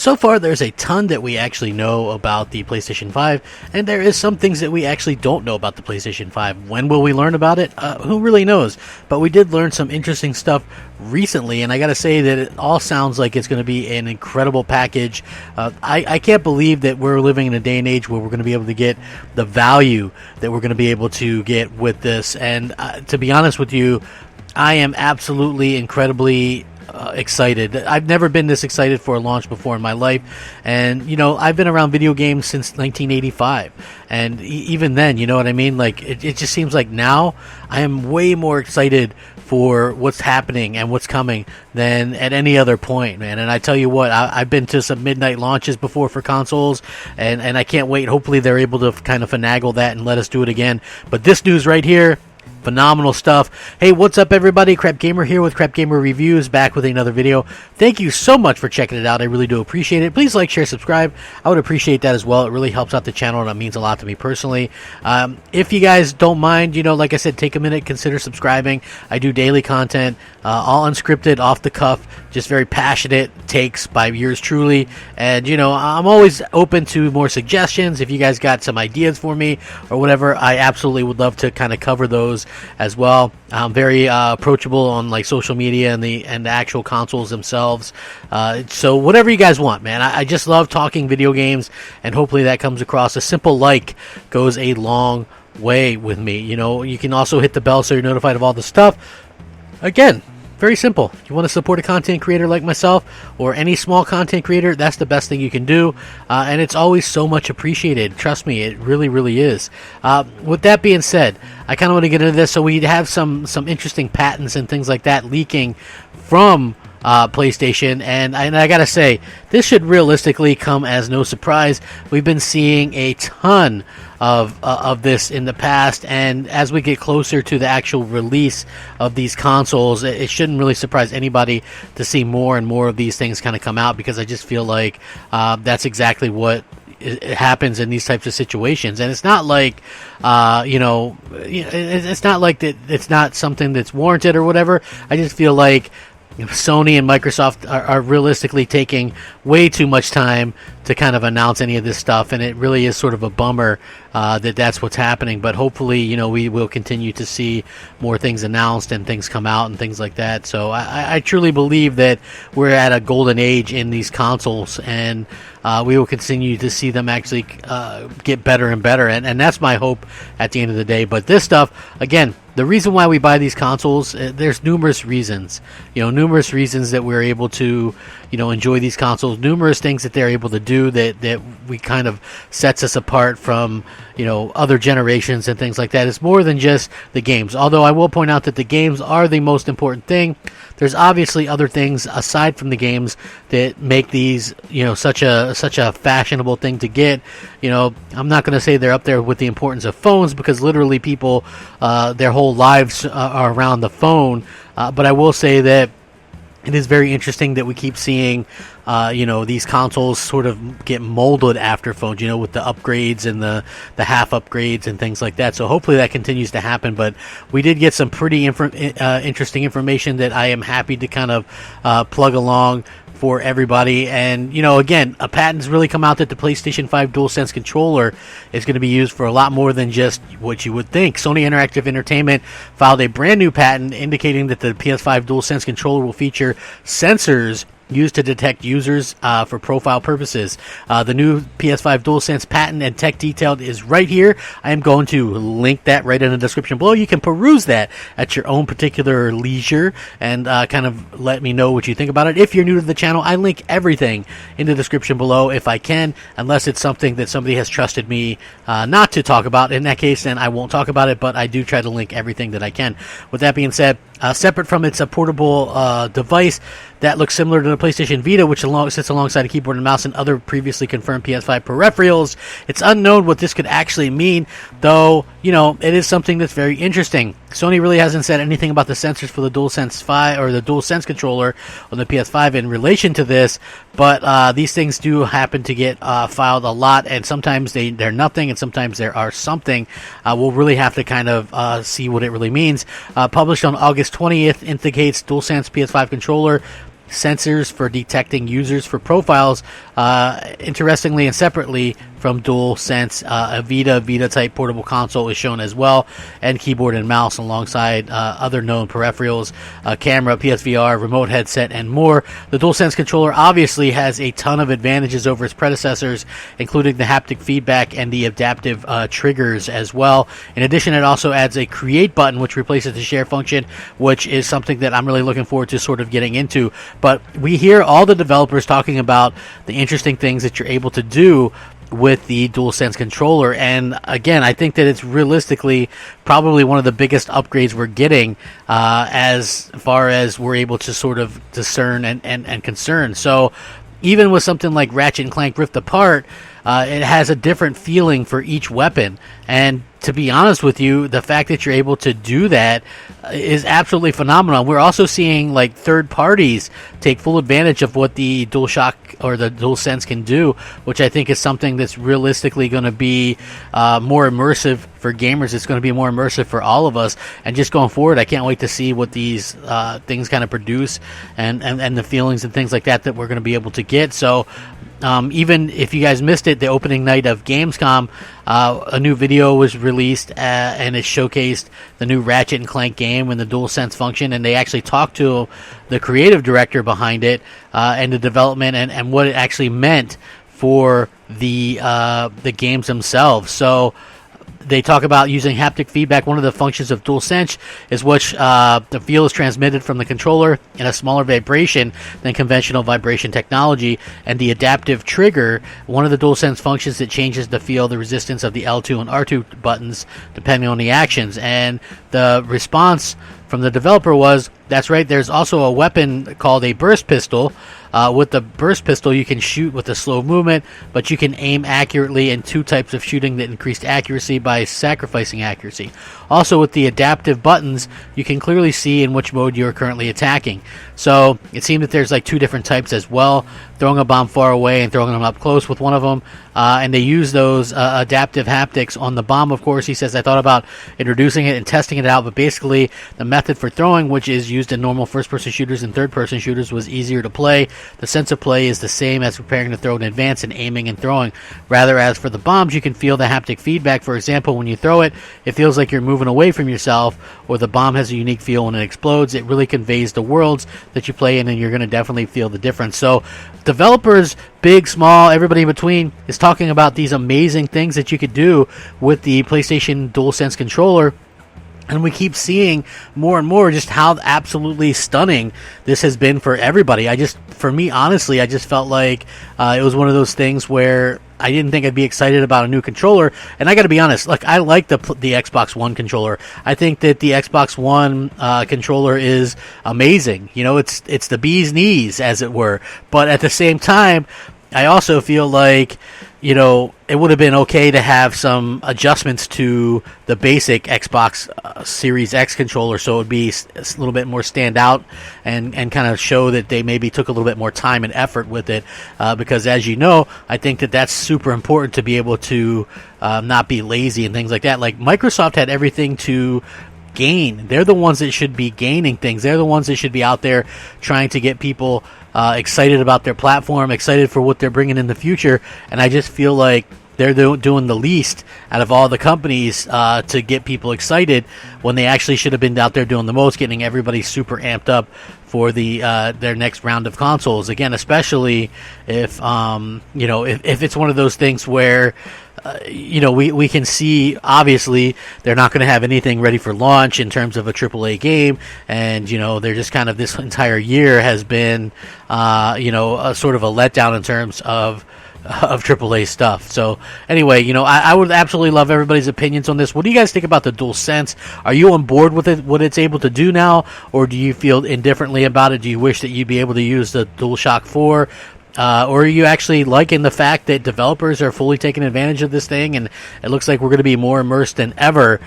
so far there's a ton that we actually know about the PlayStation 5, and there is some things that we actually don't know about the PlayStation 5. When will we learn about it? Who really knows? But we did learn some interesting stuff recently, and I gotta say that it all sounds like it's going to be an incredible package. I can't believe that we're living in a day and age where we're going to be able to get the value that we're going to be able to get with this, and to be honest with you, I am absolutely incredibly excited. I've never been this excited for a launch before in my life, and you know, I've been around video games since 1985, and even then, you know what I mean, like it just seems like now I am way more excited for what's happening and what's coming than at any other point, man. And I tell you what, I've been to some midnight launches before for consoles, and I can't wait. Hopefully they're able to kind of finagle that and let us do it again. But this news right here, phenomenal stuff. Hey, what's up, everybody? Crapgamer here with Crapgamer Reviews, back with another video. Thank you so much for checking it out. I really do appreciate it. Please like, share, subscribe. I would appreciate that as well. It really helps out the channel, and it means a lot to me personally. If you guys don't mind, you know, like I said, take a minute, consider subscribing. I do daily content, all unscripted, off the cuff, just very passionate takes by yours truly. And, you know, I'm always open to more suggestions. If you guys got some ideas for me or whatever, I absolutely would love to kind of cover those as well. I'm very approachable on like social media and the actual consoles themselves. So whatever you guys want, man. I just love talking video games, and hopefully that comes across. A simple like goes a long way with me. You know, you can also hit the bell so you're notified of all the stuff. Again, very simple. If you want to support a content creator like myself or any small content creator, that's the best thing you can do. And it's always so much appreciated. Trust me, it really, really is. With that being said, I kind of want to get into this. So we have some interesting patents and things like that leaking from PlayStation, and I gotta say, this should realistically come as no surprise. We've been seeing a ton of this in the past, and as we get closer to the actual release of these consoles, it shouldn't really surprise anybody to see more and more of these things kind of come out, because I just feel like that's exactly what it happens in these types of situations. And it's not like you know, it's not like that it's not something that's warranted or whatever. I just feel like Sony and Microsoft are realistically taking way too much time to kind of announce any of this stuff, and it really is sort of a bummer that that's what's happening. But hopefully, you know, we will continue to see more things announced and things come out and things like that. So I truly believe that we're at a golden age in these consoles, and we will continue to see them actually get better and better, and that's my hope at the end of the day. But this stuff, again, the reason why we buy these consoles, there's numerous reasons. You know, numerous reasons that we're able to, you know, enjoy these consoles. Numerous things that they're able to do that we kind of sets us apart from, you know, other generations and things like that. It's more than just the games. Although I will point out that the games are the most important thing. There's obviously other things aside from the games that make these, you know, such a fashionable thing to get. You know, I'm not going to say they're up there with the importance of phones, because literally people, their whole lives are around the phone. But I will say that it is very interesting that we keep seeing, you know, these consoles sort of get molded after phones, you know, with the upgrades and the half upgrades and things like that. So hopefully that continues to happen. But we did get some pretty interesting information that I am happy to kind of plug along for everybody. And, you know, again, a patent's really come out that the PlayStation 5 DualSense controller is going to be used for a lot more than just what you would think. Sony Interactive Entertainment filed a brand new patent indicating that the PS5 DualSense controller will feature sensors used to detect users for profile purposes. The new PS5 DualSense patent and tech detailed is right here. I am going to link that right in the description below. You can peruse that at your own particular leisure and kind of let me know what you think about it. If you're new to the channel, I link everything in the description below if I can, unless it's something that somebody has trusted me not to talk about. In that case, then I won't talk about it, but I do try to link everything that I can. With that being said, separate from its portable device that looks similar to the PlayStation Vita, which sits alongside a keyboard and mouse and other previously confirmed PS5 peripherals, it's unknown what this could actually mean, though, you know, it is something that's very interesting. Sony really hasn't said anything about the sensors for the DualSense 5 or the DualSense controller on the PS5 in relation to this, but these things do happen to get filed a lot, and sometimes they're nothing, and sometimes there are something. We'll really have to kind of see what it really means. Published on August 20th, indicates DualSense PS5 controller sensors for detecting users for profiles, interestingly and separately from DualSense. A Vita type portable console is shown as well, and keyboard and mouse alongside other known peripherals, camera, PSVR, remote headset, and more. The DualSense controller obviously has a ton of advantages over its predecessors, including the haptic feedback and the adaptive triggers as well. In addition, it also adds a create button, which replaces the share function, which is something that I'm really looking forward to sort of getting into. But we hear all the developers talking about the interesting things that you're able to do with the DualSense controller, and again, I think that it's realistically probably one of the biggest upgrades we're getting as far as we're able to sort of discern and concern. So even with something like Ratchet and Clank Rift Apart, it has a different feeling for each weapon, and to be honest with you, the fact that you're able to do that is absolutely phenomenal. We're also seeing like third parties take full advantage of what the DualShock or the DualSense can do, which I think is something that's realistically going to be more immersive for gamers. It's going to be more immersive for all of us, and just going forward, I can't wait to see what these things kind of produce and the feelings and things like that we're going to be able to get. So even if you guys missed it, the opening night of Gamescom, a new video was released and it showcased the new Ratchet and Clank game and the DualSense function, and they actually talked to the creative director behind it and the development and what it actually meant for the games themselves. So they talk about using haptic feedback. One of the functions of DualSense is which the feel is transmitted from the controller in a smaller vibration than conventional vibration technology, and the adaptive trigger, one of the DualSense functions that changes the feel, the resistance of the L2 and R2 buttons depending on the actions. And the response from the developer was, that's right, there's also a weapon called a burst pistol. With the burst pistol, you can shoot with a slow movement, but you can aim accurately in two types of shooting that increased accuracy by sacrificing accuracy. Also, with the adaptive buttons, you can clearly see in which mode you're currently attacking. So it seems that there's like two different types as well, throwing a bomb far away and throwing them up close with one of them. And they use those adaptive haptics on the bomb, of course. He says, I thought about introducing it and testing it out, but basically the method for throwing, which is used in normal first-person shooters and third-person shooters, was easier to play. The sense of play is the same as preparing to throw in advance and aiming and throwing. Rather, as for the bombs, you can feel the haptic feedback. For example, when you throw it, it feels like you're moving away from yourself, or the bomb has a unique feel when it explodes. It really conveys the worlds that you play in, and you're going to definitely feel the difference. So developers, big, small, everybody in between, is talking about these amazing things that you could do with the PlayStation DualSense controller. And we keep seeing more and more just how absolutely stunning this has been for everybody. For me, honestly, I just felt like it was one of those things where I didn't think I'd be excited about a new controller. And I got to be honest, like, I like the Xbox One controller. I think that the Xbox One controller is amazing. You know, it's the bee's knees, as it were. But at the same time, I also feel like, you know, it would have been okay to have some adjustments to the basic Xbox Series X controller, so it would be a little bit more stand out and kind of show that they maybe took a little bit more time and effort with it, because as you know, I think that that's super important to be able to not be lazy and things like that. Like, Microsoft had everything to gain. They're the ones that should be gaining things. They're the ones that should be out there trying to get people excited about their platform, excited for what they're bringing in the future, and I just feel like they're doing the least out of all the companies to get people excited, when they actually should have been out there doing the most, getting everybody super amped up for their next round of consoles. Again, especially if if it's one of those things where we can see, obviously, they're not going to have anything ready for launch in terms of a AAA game, and they're just kind of, this entire year has been a sort of a letdown in terms of AAA stuff. So anyway, I would absolutely love everybody's opinions on this. What do you guys think about the DualSense? Are you on board with it, what it's able to do now, or do you feel indifferently about it? Do you wish that you'd be able to use the DualShock 4? Or are you actually liking the fact that developers are fully taking advantage of this thing, and it looks like we're going to be more immersed than ever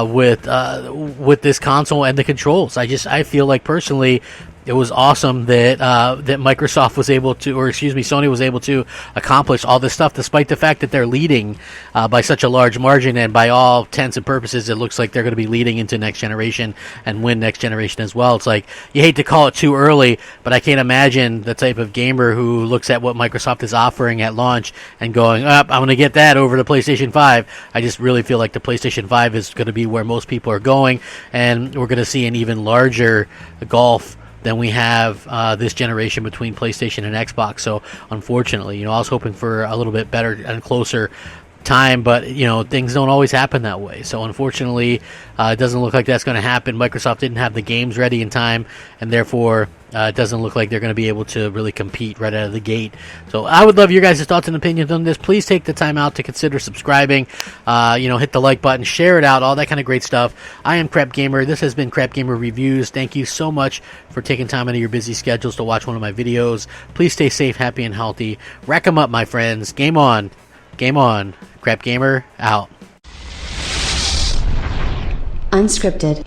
with this console and the controls? I feel like, personally, It was awesome that that Microsoft was able to, or excuse me, Sony was able to accomplish all this stuff, despite the fact that they're leading by such a large margin, and by all intents and purposes, it looks like they're going to be leading into next generation and win next generation as well. It's like, you hate to call it too early, but I can't imagine the type of gamer who looks at what Microsoft is offering at launch and going, I'm going to get that over the PlayStation 5. I just really feel like the PlayStation 5 is going to be where most people are going, and we're going to see an even larger gulf than we have this generation between PlayStation and Xbox. So unfortunately, I was hoping for a little bit better and closer time, but things don't always happen that way. So unfortunately, it doesn't look like that's going to happen. Microsoft didn't have the games ready in time, and therefore it doesn't look like they're going to be able to really compete right out of the gate. So I would love your guys' thoughts and opinions on this. Please take the time out to consider subscribing. Hit the like button, share it out, all that kind of great stuff. I am Crapgamer. This has been Crapgamer Reviews. Thank you so much for taking time out of your busy schedules to watch one of my videos. Please stay safe, happy, and healthy. Rack 'em up, my friends. Game on. Game on. Crapgamer out. Unscripted.